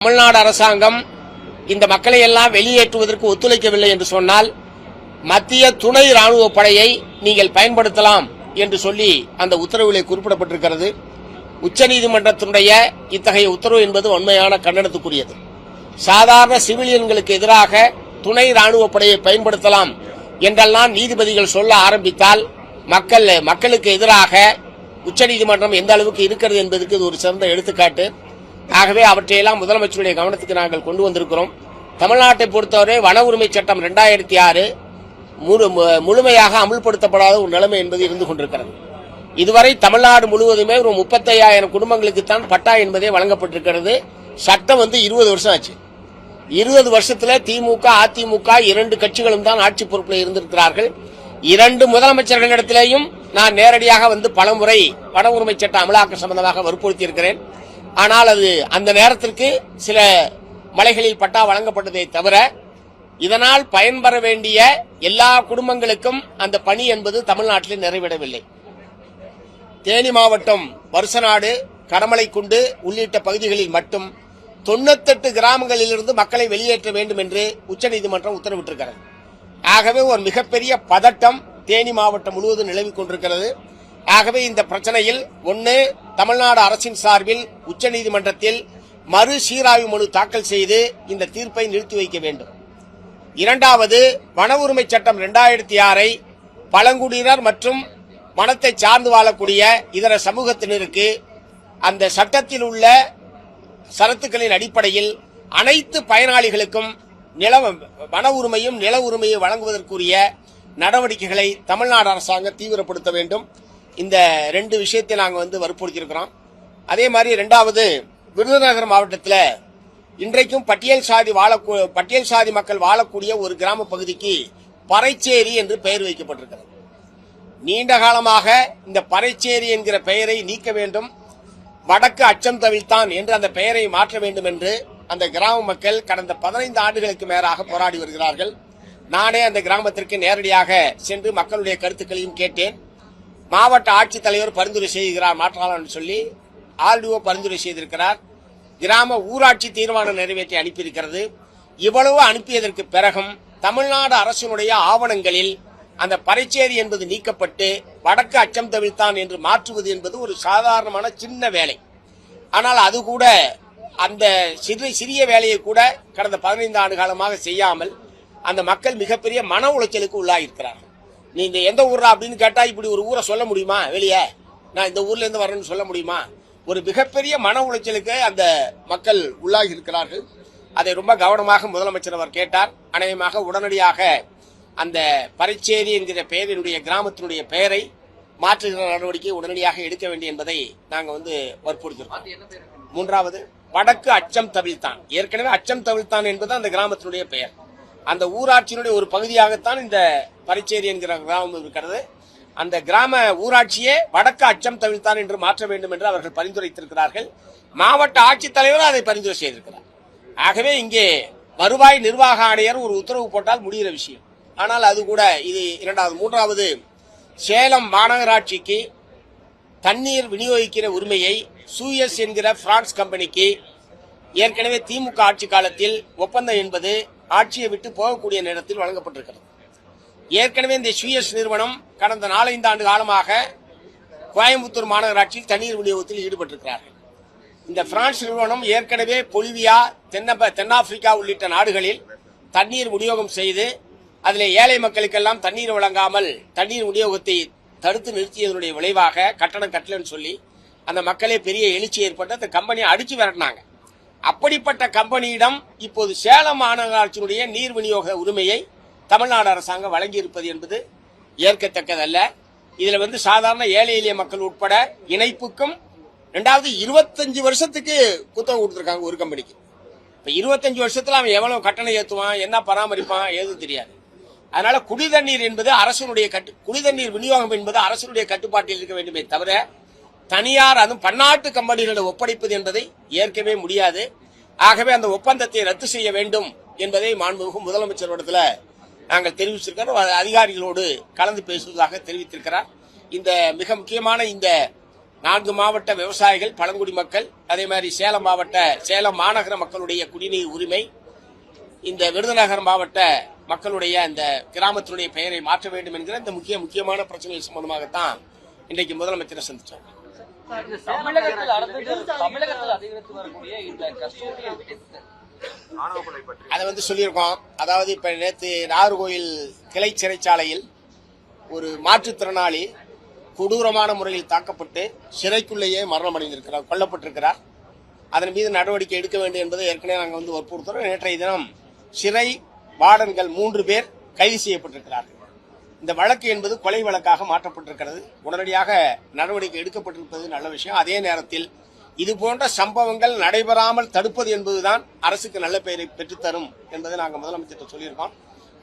தமிழ்நாடு அரசாங்கம் இந்த மக்களை எல்லாம் வெளியேற்றுவதற்கு ஒத்துழைக்கவில்லை என்று சொன்னால் மத்திய துணை ராணுவ படையை நீங்கள் பயன்படுத்தலாம் என்று சொல்லி அந்த உத்தரவிலே குறிப்பிடப்பட்டிருக்கிறது. உச்சநீதிமன்றத்தினுடைய இத்தகைய உத்தரவு என்பது உண்மையான கண்டனத்துக்குரியது. சாதாரண சிவிலியன்களுக்கு எதிராக துணை ராணுவ படையை பயன்படுத்தலாம் என்றெல்லாம் நீதிபதிகள் சொல்ல ஆரம்பித்தால் மக்களுக்கு எதிராக உச்சநீதிமன்றம் எந்த அளவுக்கு இருக்கிறது என்பதற்கு இது ஒரு சிறந்த எடுத்துக்காட்டு. ஆகவே அவற்றையெல்லாம் முதலமைச்சருடைய கவனத்துக்கு நாங்கள் கொண்டு வந்திருக்கிறோம். தமிழ்நாட்டை பொறுத்தவரை வன உரிமை சட்டம் 2006 முழுமையாக அமுல்படுத்தப்படாத ஒரு நிலைமை என்பது இருந்து கொண்டிருக்கிறது. இதுவரை தமிழ்நாடு முழுவதுமே ஒரு 35,000 குடும்பங்களுக்குத்தான் பட்டா என்பதே வழங்கப்பட்டிருக்கிறது. சட்டம் 20 வருஷம் ஆச்சு. 20 வருஷத்துல திமுக அதிமுக 2 கட்சிகளும் தான் ஆட்சி பொறுப்பில் இருந்திருக்கிறார்கள். 2 முதலமைச்சர்களிடத்திலேயும் நான் நேரடியாக பலமுறை வன உரிமை சட்ட அமலாக்க சம்பந்தமாக வற்புறுத்தி இருக்கிறேன். ஆனால் அது அந்த நேரத்திற்கு சில மலைகளில் பட்டா வழங்கப்பட்டதை தவிர இதனால் பயன்பெற வேண்டிய எல்லா குடும்பங்களுக்கும் அந்த பணி என்பது தமிழ்நாட்டில் நிறைவேறவில்லை. தேனி மாவட்டம் வருசநாடு, கடமலைக்குண்டு உள்ளிட்ட பகுதிகளில் மட்டும் 98 கிராமங்களிலிருந்து மக்களை வெளியேற்ற வேண்டும் என்று உச்சநீதிமன்றம் உத்தரவிட்டிருக்கிறது. ஆகவே ஒரு மிகப்பெரிய பதட்டம் தேனி மாவட்டம் முழுவதும் நிலவிக் கொண்டிருக்கிறது. ஆகவே இந்த பிரச்சனையில் தமிழ்நாடு அரசின் சார்பில் உச்சநீதிமன்றத்தில் மறு சீராய்வு மனு தாக்கல் செய்து இந்த தீர்ப்பை நிறுத்தி வைக்க வேண்டும். இரண்டாவது, வன உரிமை சட்டம் 2006 பழங்குடியினர் மற்றும் வனத்தை சார்ந்து வாழக்கூடிய இதர சமூகத்தினருக்கு அந்த சட்டத்தில் உள்ள சரத்துக்களின் அடிப்படையில் அனைத்து பயனாளிகளுக்கும் வன உரிமையும் நில உரிமையை வழங்குவதற்குரிய நடவடிக்கைகளை தமிழ்நாடு அரசாங்கம் தீவிரப்படுத்த வேண்டும். இந்த 2 விஷயத்தை நாங்கள் வற்புறுத்தியிருக்கிறோம். அதே மாதிரி இரண்டாவது, விருதுநகர் மாவட்டத்தில் இன்றைக்கும் பட்டியல் சாதி மக்கள் வாழக்கூடிய ஒரு கிராம பகுதிக்கு பறைச்சேரி என்று பெயர் வைக்கப்பட்டிருக்கிறது. நீண்ட காலமாக இந்த பறைச்சேரி என்கிற பெயரை நீக்க வேண்டும், வடக்கு அச்சம் தவிழ்த்தான் என்று அந்த பெயரை மாற்ற வேண்டும் என்று அந்த கிராம மக்கள் கடந்த 15 ஆண்டுகளுக்கு மேலாக போராடி வருகிறார்கள். நானே அந்த கிராமத்திற்கு நேரடியாக சென்று மக்களுடைய கருத்துக்களையும் கேட்டேன். மாவட்ட ஆட்சித்தலைவர் பரிந்துரை செய்கிறார் மாற்றலாம் என்று சொல்லி ஆர்டிஓ பரிந்துரை செய்திருக்கிறார். கிராம ஊராட்சி தீர்மானம் நிறைவேற்றி அனுப்பியிருக்கிறது. இவ்வளவு அனுப்பியதற்கு பிறகும் தமிழ்நாடு அரசினுடைய ஆவணங்களில் அந்த பறைச்சேரி என்பது நீக்கப்பட்டு வடக்கு அச்சம் தவிழ்த்தான் என்று மாற்றுவது என்பது ஒரு சாதாரணமான சின்ன வேலை. ஆனால் அது கூட அந்த சிறிய வேலையை கூட கடந்த 15 ஆண்டு காலமாக செய்யாமல் அந்த மக்கள் மிகப்பெரிய மன உளைச்சலுக்கு உள்ளாகியிருக்கிறார்கள். நீ இந்த எந்த ஊர்ரா அப்படின்னு கேட்டா இப்படி ஒரு ஊரை சொல்ல முடியுமா? வெளியே நான் இந்த ஊர்ல இருந்து வரேன்னு சொல்ல முடியுமா? ஒரு மிகப்பெரிய மன உளைச்சலுக்கு அந்த மக்கள் உள்ளாகி இருக்கிறார்கள். அதை ரொம்ப கவனமாக முதலமைச்சர் அவர் கேட்டார். அநேகமாக உடனடியாக அந்த பறைச்சேரி என்கிற பெயரினுடைய கிராமத்தினுடைய பெயரை மாற்றுகிற நடவடிக்கை உடனடியாக எடுக்க வேண்டும் என்பதை நாங்கள் வற்புறுத்திருக்கோம். மூன்றாவது, வடக்கு அச்சம் தவிழ்த்தான். ஏற்கனவே அச்சம் தவிழ்த்தான் என்பது அந்த கிராமத்தினுடைய பெயர். அந்த ஊராட்சியினுடைய ஒரு பகுதியாகத்தான் இந்த பறைச்சேரி என்கிற கிராமம் இருக்கிறது. அந்த கிராம ஊராட்சியே வடக்கு அச்சம் தவிழ்த்தான் என்று மாற்ற வேண்டும் என்று அவர்கள் பரிந்துரைத்திருக்கிறார்கள். மாவட்ட ஆட்சித்தலைவர் அதை பரிந்துரை செய்திருக்கிறார். ஆகவே இங்கே வருவாய் நிர்வாக ஆணையர் ஒரு உத்தரவு போட்டால் முடிகிற விஷயம். ஆனால் அது கூட இது இரண்டாவது. மூன்றாவது, சேலம் மாநகராட்சிக்கு தண்ணீர் விநியோகிக்கிற உரிமையை சூயஸ் என்கிற பிரான்ஸ் கம்பெனிக்கு ஏற்கனவே திமுக ஆட்சி காலத்தில் ஒப்பந்தம் என்பது ஆட்சியை விட்டு போகக்கூடிய நேரத்தில் வழங்கப்பட்டிருக்கிறது. ஏற்கனவே இந்த சூயஸ் நிறுவனம் கடந்த 4-5 ஆண்டு காலமாக கோயம்புத்தூர் மாநகராட்சியில் தண்ணீர் விநியோகத்தில் ஈடுபட்டிருக்கிறார்கள். இந்த பிரான்ஸ் நிறுவனம் ஏற்கனவே பொலிவியா, தென்னாப்பிரிக்கா உள்ளிட்ட நாடுகளில் தண்ணீர் விநியோகம் செய்து அதில் ஏழை மக்களுக்கெல்லாம் தண்ணீர் வழங்காமல் தண்ணீர் விநியோகத்தை தடுத்து நிறுத்தியதனுடைய விளைவாக கட்டணம் கட்டலன்னு சொல்லி அந்த மக்களே பெரிய எழுச்சி ஏற்பட்டு அந்த கம்பெனியை அடிச்சு விரட்டினாங்க. அப்படிப்பட்ட கம்பெனியிடம் இப்போது சேலம் மாநகராட்சியினுடைய நீர் விநியோக உரிமையை தமிழ்நாடு அரசாங்கம் வழங்கியிருப்பது என்பது ஏற்கத்தக்கதல்ல. இதுல சாதாரண ஏழை எளிய மக்கள் உட்பட இணைப்புக்கும் 25 வருஷத்துக்கு புத்தகம் கொடுத்திருக்காங்க ஒரு கம்பெனிக்கு. இப்ப 25 வருஷத்துல அவன் எவ்வளவு கட்டணம் ஏற்றுவான், என்ன பராமரிப்பான், ஏதும் தெரியாது. அதனால குடிதண்ணீர் என்பது குடிதண்ணீர் விநியோகம் என்பது அரசுடைய கட்டுப்பாட்டில் இருக்க வேண்டுமே தவிர தனியார் அதுவும் பன்னாட்டு கம்பெனிகளை ஒப்படைப்பது என்பதை ஏற்கவே முடியாது. ஆகவே அந்த ஒப்பந்தத்தை ரத்து செய்ய வேண்டும் என்பதை மாண்புமிகு முதலமைச்சரிடத்தில் நாங்கள் தெரிவிச்சிருக்கிறோம். அதிகாரிகளோடு கலந்து பேசுவதாக தெரிவித்திருக்கிறார். இந்த மிக முக்கியமான இந்த 4 மாவட்ட விவசாயிகள், பழங்குடி மக்கள், அதே மாதிரி சேலம் மாநகர மக்களுடைய குடிநீர் உரிமை, இந்த விருதுநகர் மாவட்ட மக்களுடைய அந்த கிராமத்தினுடைய பெயரை மாற்ற வேண்டும் என்கிற இந்த முக்கியமான பிரச்சனைகள் சம்பந்தமாகத்தான் இன்றைக்கு முதலமைச்சரை சந்திச்சோம். அதை சொல்லியிருக்கோம். அதாவது இப்ப நேற்று நாகர்கோயில் கிளை சிறைச்சாலையில் ஒரு மாற்றுத்திறனாளி கொடூரமான முறையில் தாக்கப்பட்டு சிறைக்குள்ளேயே மரணம் அடைந்திருக்கிறார், கொல்லப்பட்டிருக்கிறார். அதன் மீது நடவடிக்கை எடுக்க வேண்டும் என்பதை ஏற்கனவே நாங்கள் வற்புறுத்துறோம். நேற்றைய தினம் சிறை வார்டன்கள் 3 பேர் கைது செய்யப்பட்டிருக்கிறார்கள். இந்த வழக்கு என்பது கொலை வழக்காக மாற்றப்பட்டிருக்கிறது. உடனடியாக நடவடிக்கை எடுக்கப்பட்டிருப்பது நல்ல விஷயம். அதே நேரத்தில் இது போன்ற சம்பவங்கள் நடைபெறாமல் தடுப்பது என்பதுதான் அரசுக்கு நல்ல பெயரை பெற்றுத்தரும் என்பதை நாங்கள் முதலமைச்சர் சொல்லியிருக்கோம்.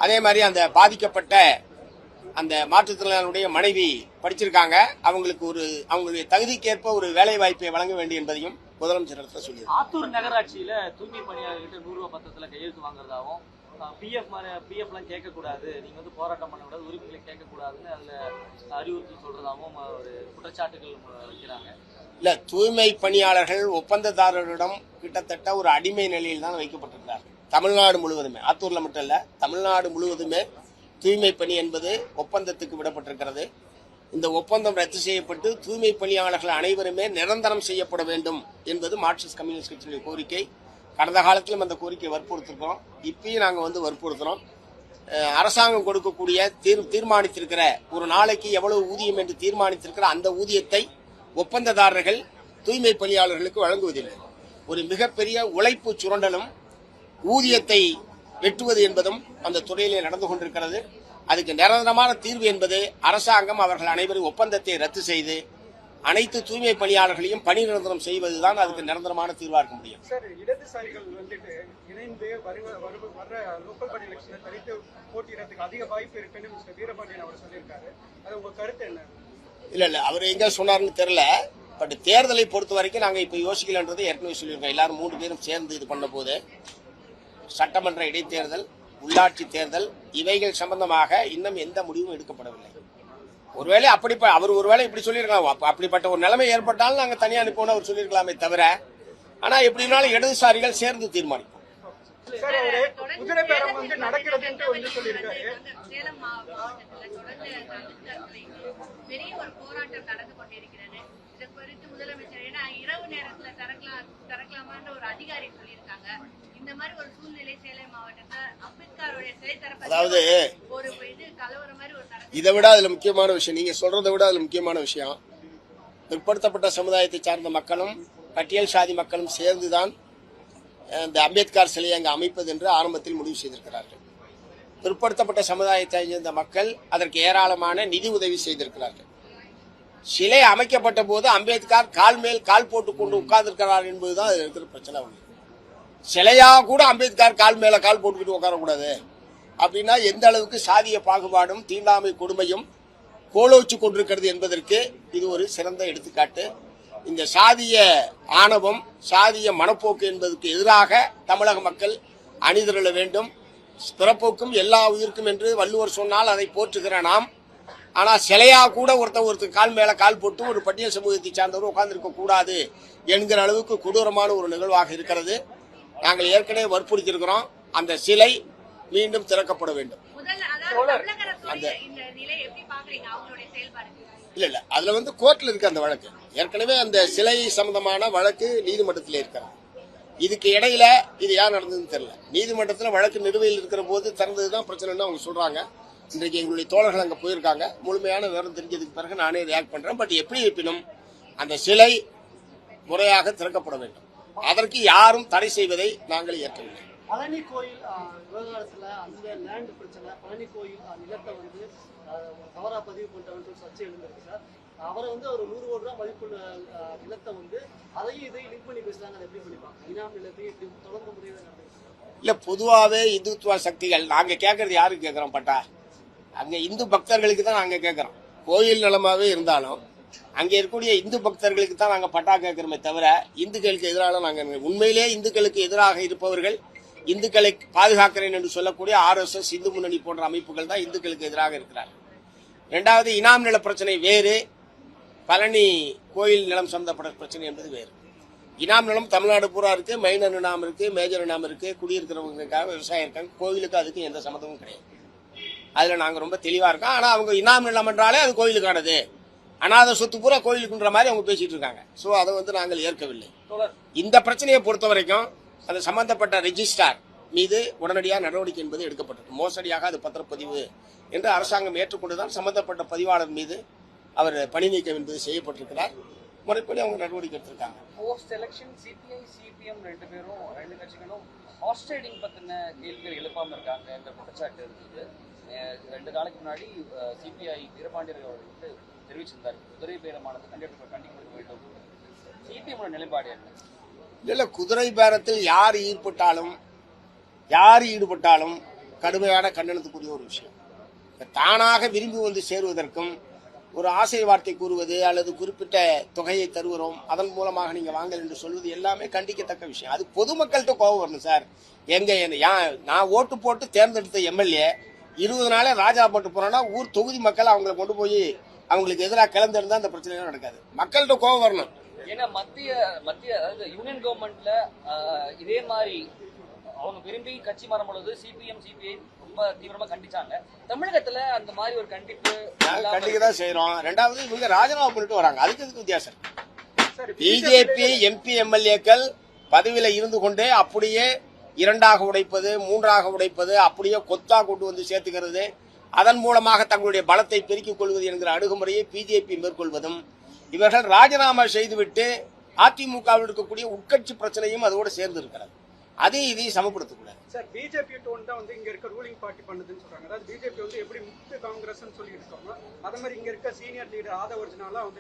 அதே மாதிரி அந்த பாதிக்கப்பட்ட அந்த மாற்றுத்திறனாளியுடைய மனைவி படிச்சிருக்காங்க. அவங்களுடைய தகுதிக்கேற்ப ஒரு வேலை வாய்ப்பை வழங்க வேண்டும் என்பதையும் முதலமைச்சர் சொல்லியிருக்காங்க. ஆத்தூர் நகராட்சியில தூய்மை பணியாளர்கிட்ட 100 ரூபாய் பத்திரத்துல கையெழுத்து வாங்குறதாவும், பிஎஃப் எல்லாம் கேட்கக்கூடாது, நீங்க போராட்டம் பண்ணக்கூடாது, உரிமைகளை கேட்கக்கூடாதுன்னு அதுல அறிவுறுத்தல் சொல்றதாவும் ஒரு குற்றச்சாட்டுகள் வைக்கிறாங்க. இல்ல, தூய்மை பணியாளர்கள் ஒப்பந்ததாரரிடம் கிட்டத்தட்ட ஒரு அடிமை நிலையில் தான் வைக்கப்பட்டிருக்கிறார்கள். தமிழ்நாடு முழுவதுமே, ஆத்தூர்ல மட்டும் இல்ல, தமிழ்நாடு முழுவதுமே தூய்மை பணி என்பது ஒப்பந்தத்துக்கு விடப்பட்டிருக்கிறது. இந்த ஒப்பந்தம் ரத்து செய்யப்பட்டு தூய்மை பணியாளர்கள் அனைவருமே நிரந்தரம் செய்யப்பட வேண்டும் என்பது மார்க்சிஸ்ட் கம்யூனிஸ்ட் கட்சியுடைய கோரிக்கை. கடந்த காலத்திலும் அந்த கோரிக்கையை வற்புறுத்திருக்கிறோம். இப்பயும் நாங்கள் வற்புறுத்துறோம். அரசாங்கம் கொடுக்கக்கூடிய தீர்மானித்திருக்கிற ஒரு நாளைக்கு எவ்வளவு ஊதியம் என்று தீர்மானித்திருக்கிற அந்த ஊதியத்தை ஒப்பந்ததாரர்கள் தூய்மை பணியாளர்களுக்கு வழங்குவதில்லை. ஒரு மிகப்பெரிய உழைப்பு சுரண்டலும் ஊதியத்தை வெட்டுவது என்பதும் அந்த துறையிலே நடந்து கொண்டிருக்கிறது. அதுக்கு நிரந்தரமான தீர்வு என்பது அரசாங்கம் அவர்கள் அனைவரும் ஒப்பந்தத்தை ரத்து செய்து அனைத்து தூய்மை பணியாளர்களையும் பணி நிரந்தரம் செய்வதுதான் அதுக்கு நிரந்தரமான தீர்வா இருக்க முடியும். சார், இடதுசாரிகள் இணைந்து வர்ற லோக்கல் பாடி எலெக்ஷனை தனித்து போட்டியிடறதுக்கு அதிக வாய்ப்பு இருக்குன்னு மிஸ்டர் வீரபாண்டியன் அவர் சொல்லியிருக்காரு. அது உங்க கருத்து என்ன? இல்ல அவர் எங்க சொன்னார்னு தெரியல. பட் தேர்தலை பொறுத்த வரைக்கும் நாங்க இப்ப யோசிக்கலன்றது ஏற்கனவே சொல்லியிருக்கோம். எல்லாரும் 3 பேரும் சேர்ந்து இது பண்ண போது சட்டமன்ற இடைத்தேர்தல், உள்ளாட்சி தேர்தல் இவைகள் சம்பந்தமாக இன்னும் எந்த முடிவும் எடுக்கப்படவில்லை. ஒருவேளை அவர் ஒருவேளை இப்படி சொல்லியிருக்கலாம். அப்படிப்பட்ட ஒரு நிலைமை ஏற்பட்டாலும் நாங்க தனியா அனுப்பணும் அவர் சொல்லியிருக்கலாமே தவிர, ஆனா எப்படினாலும் இடதுசாரிகள் சேர்ந்து தீர்மானிப்போம். பெரிய ஒரு போராட்டம் நடந்து கொண்டிருக்கிறது. இது குறித்து முதலமைச்சர் இரவு நேரத்தில் திறக்கலாமான்னு ஒரு அதிகாரி சொல்லியிருக்காங்க. இந்த மாதிரி ஒரு சூழ்நிலை சேலம் மாவட்டத்தில் அம்பேத்கருடைய சிலை அதாவது ஒரு இது கலவரம் மாதிரி ஒரு இதை விட அதுல முக்கியமான விஷயம், நீங்க சொல்றதை விட அதுல முக்கியமான விஷயம், பிற்படுத்தப்பட்ட சமுதாயத்தை சார்ந்த மக்களும் பட்டியல் சாதி மக்களும் சேர்ந்துதான் இந்த அம்பேத்கர் சிலையை அங்கு அமைப்பது என்று ஆரம்பத்தில் முடிவு செய்திருக்கிறார்கள். பிற்படுத்தப்பட்ட சமுதாயத்தை சேர்ந்த மக்கள் அதற்கு ஏராளமான நிதி உதவி செய்திருக்கிறார்கள். சிலை அமைக்கப்பட்ட போது அம்பேத்கர் கால் மேல் கால் போட்டுக் கொண்டு உட்கார்ந்திருக்கிறார் என்பதுதான் அது இருக்கிற பிரச்சனை. சிலையா கூட அம்பேத்கர் கால் மேல கால் போட்டுக்கிட்டு உட்காரக்கூடாது அப்படின்னா எந்த அளவுக்கு சாதிய பாகுபாடும் தீண்டாமை கொடுமையும் கோலோச்சு கொண்டிருக்கிறது என்பதற்கு இது ஒரு சிறந்த எடுத்துக்காட்டு. இந்த சாதிய ஆணவம், சாதிய மனப்போக்கு என்பதற்கு எதிராக தமிழக மக்கள் அணிதிரள வேண்டும். பிறப்போக்கும் எல்லா உயிருக்கும் என்று வள்ளுவர் சொன்னால் அதை போற்றுகிற நாம், ஆனா சிலையா கூட ஒருத்தர் கால் மேல கால் போட்டு ஒரு பட்டியல் சமூகத்தை சார்ந்தவர் உட்கார்ந்திருக்க கூடாது என்கிற அளவுக்கு கொடூரமான ஒரு நிகழ்வாக இருக்கிறது. நாங்கள் ஏற்கனவே வற்புறுத்தியிருக்கிறோம். அந்த சிலை மீண்டும் திறக்கப்பட வேண்டும். இல்ல அதுல கோர்ட்ல இருக்கு அந்த வழக்கு. ஏற்கனவே அந்த சிலை சம்பந்தமான வழக்கு நீதிமன்றத்தில் இருக்கிறது. இதுக்கு இடையில இது யார் நடந்ததுன்னு தெரியல. நீதிமன்றத்தில் வழக்கு நிலுவையில் இருக்கிற போது திறந்ததுதான் பிரச்சனைன்னு அவங்க சொல்றாங்க. இன்றைக்கு எங்களுடைய தோழர்கள் அங்க போயிருக்காங்க. முழுமையான விவரம் தெரிஞ்சதுக்கு பிறகு நானே ரியாக்ட் பண்றேன். பட் எப்படி இருப்பினும் அந்த சிலை முறையாக திறக்கப்பட வேண்டும். அதற்கு யாரும் தடை செய்வதை நாங்கள் ஏற்கவில்லை. பழனி கோயில் விவகாரத்துல அந்த லேண்ட் பிரச்சனை, பழனி கோயில் நிலத்தை தவறா பதிவு பண்றவங்க சர்ச்சை எழுந்திருக்கு சார். அவரை அவர் 100 கோடி ரூபாய் மதிப்புள்ள நிலத்தை அதையும் இதையும் லிங்க் பண்ணி பேசுறாங்க. எப்படி பண்ணிப்பாங்க? இனாம் நிலத்தையும் தொடர்ந்து முறையாக இல்ல, பொதுவாவே இந்துத்துவ சக்திகள் நாங்க கேட்கறது யாருக்கு கேட்கிறோம்? பட்டா அங்க இந்து பக்தர்களுக்கு தான் நாங்க கேட்கிறோம். கோயில் நிலமாவே இருந்தாலும் அங்க இருக்கக்கூடிய இந்து பக்தர்களுக்கு தான் நாங்க பட்டா கேட்கிறோமே தவிர இந்துக்களுக்கு எதிராக நாங்க உண்மையிலேயே இந்துக்களுக்கு எதிராக இருப்பவர்கள், இந்துக்களை பாதுகாக்கிறேன் என்று சொல்லக்கூடிய RSS, இந்து முன்னணி போன்ற அமைப்புகள் தான் இந்துக்களுக்கு எதிராக இருக்கிறார்கள். இரண்டாவது, இனாம் நில பிரச்சனை வேறு, பழனி கோயில் நிலம் சம்பந்தப்பட்ட பிரச்சனை என்பது வேறு. இனாம் நிலம் தமிழ்நாடு பூரா இருக்கு, மைனர் இனாம் இருக்கு, மேஜர் இனாம் இருக்கு, குடியிருக்கிறவங்களுக்காக விவசாயம் இருக்காங்க. கோயிலுக்கு அதுக்கு எந்த சம்மந்தமும் கிடையாது. அதுல நாங்க ரொம்ப தெளிவா இருக்கோம். ஆனா அவங்க இனாம் நிலம் என்றாலே அது கோயிலுக்கானது, அனாதை சொத்து பூரா கோயிலுக்குன்ற மாதிரி அவங்க பேசிட்டு இருக்காங்க. சோ அதை நாங்கள் ஏற்கவில்லை. இந்த பிரச்சனையை பொறுத்த வரைக்கும் அது சம்பந்தப்பட்ட ரெஜிஸ்ட்ரார் மீது உடனடியாக நடவடிக்கை என்பது எடுக்கப்பட்டது. மோசடியாக அது பத்திரப்பதிவு என்று அரசாங்கம் ஏற்றுக்கொண்டுதான் சம்பந்தப்பட்ட பதிவாளர் மீது அவர் பணி நீக்கம் என்பது செய்யப்பட்டிருக்கிறார். முறைப்படி அவங்க நடவடிக்கை எடுத்திருக்காங்க. போஸ்ட் எலெக்ஷன் சிபிஐ சிபிஎம் ரெண்டு கட்சிகளும் ஹார்ஸ் ட்ரேடிங் பத்தின கேள்விகள் எழுப்பாம இருக்காங்க என்ற குற்றச்சாட்டு இருந்தது. 2 நாளைக்கு முன்னாடி சிபிஐ வீரபாண்டியர் அவர்களுக்கு தெரிவிச்சிருந்தார், குதிரை பேரமானது கண்டிக்கப்பட வேண்டும். சிபிஎம் நிலைப்பாடு என்ன? இல்ல, குதிரை பேரத்தில் யார் ஈடுபட்டாலும் கடுமையான கண்டனத்துக்குரிய ஒரு விஷயம். தானாக விரும்பி வந்து சேருவதற்கும் ஒரு ஆசை வார்த்தை கூறுவது அல்லது குறிப்பிட்ட தொகையை தருகிறோம் அதன் மூலமாக நீங்க வாங்கல் என்று சொல்வது எல்லாமே கண்டிக்கத்தக்க விஷயம். அது பொதுமக்கள்கிட்ட கோபம் வரணும் சார். நான் ஓட்டு போட்டு தேர்ந்தெடுத்த எம்எல்ஏ 20 நாளே ராஜா போட்டு போறோம்னா ஊர் தொகுதி மக்கள் அவங்களை கொண்டு போய் அவங்களுக்கு எதிராக கிளர்ந்திருந்தா அந்த பிரச்சனை நடக்காது. மக்கள்கிட்ட கோபம் வரணும். ஏன்னா மத்திய அதாவது யூனியன் கவர்மெண்ட்ல இதே மாதிரி அவங்க விரும்பி கட்சி மாறும் பொழுது சிபிஎம் சிபிஐ ரொம்ப தீவிரமா கண்டிச்சாங்க. தமிழகத்துல அந்த மாதிரி ஒரு கண்டிப்பு கண்டிக்கதான் செய்யறோம். 2வது இவங்க ராஜினாமா பண்ணிட்டு வராங்க. அதுக்கு வித்தியாசம். பிஜேபி எம்பி எம்எல்ஏக்கள் பதவியில இருந்து கொண்டே அப்படியே 2ஆக உடைப்பது, 3ஆக உடைப்பது, அப்படியே கொத்தா கொண்டு வந்து சேர்த்துக்கிறது, அதன் மூலமாக தங்களுடைய பலத்தை பெருக்கிக் கொள்வது என்கிற அணுகுமுறையை பிஜேபி மேற்கொள்வதும், இவர்கள் ராஜினாமா செய்துவிட்டு அதிமுகவில் இருக்கக்கூடிய உட்கட்சி பிரச்சனையும் அதோடு சேர்ந்து இருக்கிறது. இதையும் சமப்படுத்தக்கூடாது சார். பிஜேபி டோன் தான் இங்க இருக்க ரூலிங் பார்ட்டி பண்ணுதுன்னு சொல்றாங்க. அதாவது பிஜேபி எப்படி முக்கிய காங்கிரஸ் சொல்லிட்டு இருக்காங்க, அதே மாதிரி இங்க இருக்க சீனியர் லீடர் ஆதவர்ஜனாலாம்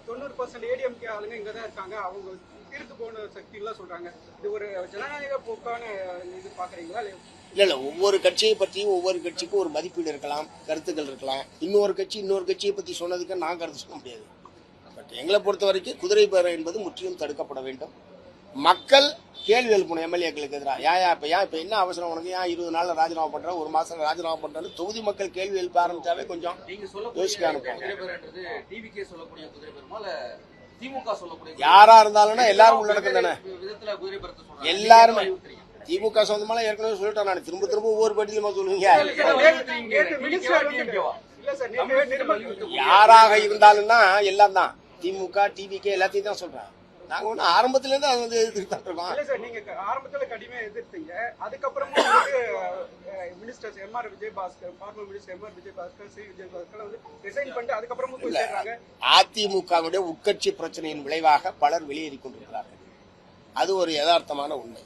90% ஏடிஎம்கே ஆளுங்க இங்க தான் இருக்காங்க, அவங்க தீர்த்து போன சக்தி எல்லாம் சொல்றாங்க. இது ஒரு ஜனநாயக போக்கான இது பாக்குறீங்களா? இல்ல, ஒவ்வொரு கட்சியை பற்றியும் ஒவ்வொரு கட்சிக்கும் ஒரு மதிப்பீடு இருக்கலாம், கருத்துக்கள் இருக்கலாம். இன்னொரு கட்சியை பத்தி சொன்னதுக்கு நான் கருத்து சொல்ல முடியாது. பட் எங்களை பொறுத்த வரைக்கும் குதிரை பேரம் என்பது முற்றிலும் தடுக்கப்பட வேண்டும். மக்கள் கேள்வி எழுப்பணும் எம்எல்ஏக்களுக்கு எதிராக. இப்ப என்ன அவசரம் உனக்கு? 20 நாள்ல ராஜினாமா பண்ற, 1 மாசம் ராஜினாமா பண்றேன்னு தொகுதி மக்கள் கேள்வி எழுப்ப ஆரம்பிச்சாவே கொஞ்சம் யோசிக்க அனுப்புவாங்க. யாரா இருந்தாலும் எல்லாரும் உள்ளடக்கம் தானே. எல்லாருமே திமுக சொந்தமால ஏற்கனவே சொல்லிட்டேன். நான் திரும்ப ஒவ்வொரு பட்டியலுமா சொல்லுவீங்க. யாராக இருந்தாலும்னா எல்லாம் தான். திமுக டிவிகே எல்லாத்தையும் தான் சொல்றேன். நாங்க ஒண்ணு ஆரம்பத்துல இருந்து அது எதிர்த்துட்டு இருக்கோம். இல்ல சார், நீங்க ஆரம்பத்துல கடுமையா எதிர்த்தீங்க. அதுக்கப்புறமா ministers M R Vijayabaskar, former minister M R Vijayabaskar, C Vijayabaskar resign பண்ணிட்டு அதுக்கப்புறமும் போய் சேர்றாங்க. அதிமுகவுடைய உட்கட்சி பிரச்சனையின் விளைவாக பலர் வெளியேறிக் கொண்டிருக்கிறார்கள். அது ஒரு யதார்த்தமான உண்மை.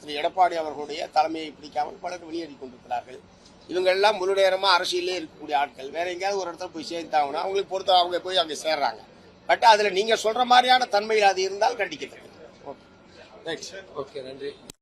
திரு எடப்பாடி அவர்களுடைய தலைமையை பிடிக்காமல் பலர் வெளியேறிக் கொண்டிருக்கிறார்கள். இவங்க எல்லாம் முழு நேரமா அரசியலே இருக்கக்கூடிய ஆட்கள். வேற எங்கேயாவது ஒரு இடத்துல போய் சேர்ந்தாங்கன்னா அவங்களுக்கு பொறுத்த அவங்க போய் அங்க சேர்றாங்க. பட் அதுல நீங்க சொல்ற மாதிரியான தன்மையில் அது இருந்தால் கண்டிக்கத்தக்கது. ஓகே, நன்றி.